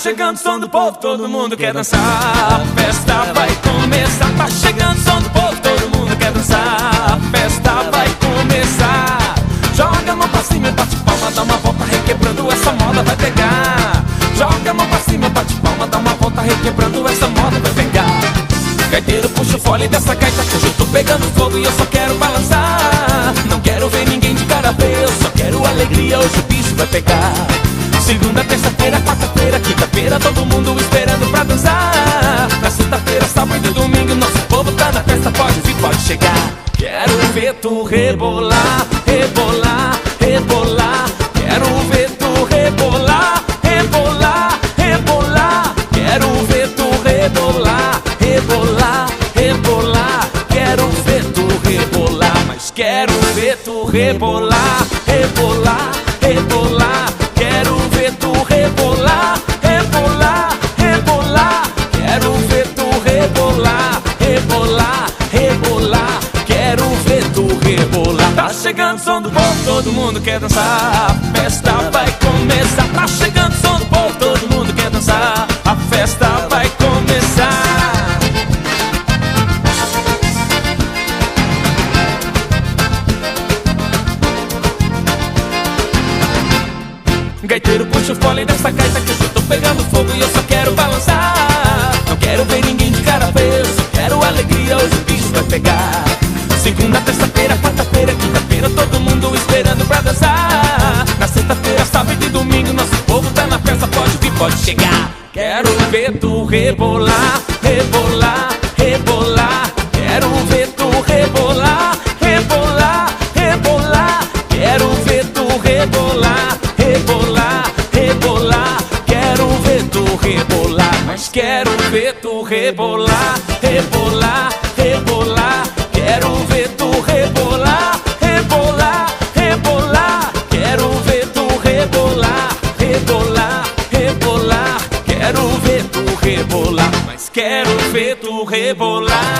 chegando o som do povo, todo mundo quer dançar. A festa vai começar. Tá chegando o som do povo, todo mundo quer dançar. A festa vai começar. Joga a mão pra cima, bate palma, dá uma volta, requebrando, essa moda vai pegar. Joga a mão pra cima, bate palma, dá uma volta, requebrando, essa moda vai pegar. Gaiteiro, puxa o fole dessa gaita que hoje eu tô pegando fogo e eu só quero balançar. Não quero ver ninguém de cara feia, eu só quero alegria, hoje o bicho vai pegar. Segunda, terça-feira, quarta-feira, quinta-feira, todo mundo esperando pra dançar. Na sexta-feira, sábado e domingo, nosso povo tá na festa, pode vir, pode chegar. Quero ver tu rebolar, rebolar, rebolar. Quero ver tu rebolar, rebolar, rebolar. Quero ver tu rebolar, rebolar, rebolar. Quero ver tu rebolar, mas quero ver tu rebolar, rebolar, rebolar. Quero ver tu rebolar, rebolar, rebolar. Quero ver tu rebolar, rebolar, rebolar. Quero ver tu rebolar. Tá chegando o som do povo, todo mundo quer dançar. A festa vai começar. Tá chegando o som do povo, todo mundo quer dançar. A festa vai começar. Gaiteiro, puxa o fole dessa gaita que eu tô pegando fogo e eu só quero balançar. Não quero ver ninguém de cara feia, eu só quero alegria, hoje o bicho vai pegar. Segunda, terça-feira, quarta-feira, quinta-feira, todo mundo esperando pra dançar. Na sexta-feira, sábado e domingo, nosso povo tá na festa, pode vir, pode chegar. Quero ver tu rebolar, rebolar, rebolar. Quero ver tu rebolar, rebolar, rebolar. Quero ver tu rebolar, rebolar, rebolar. Quero ver tu rebolar, mas quero ver tu rebolar, rebolar, rebolar. Quero ver tu rebolar, rebolar, rebolar. Quero ver tu rebolar, rebolar, rebolar. Quero ver tu rebolar, mas quero ver tu rebolar.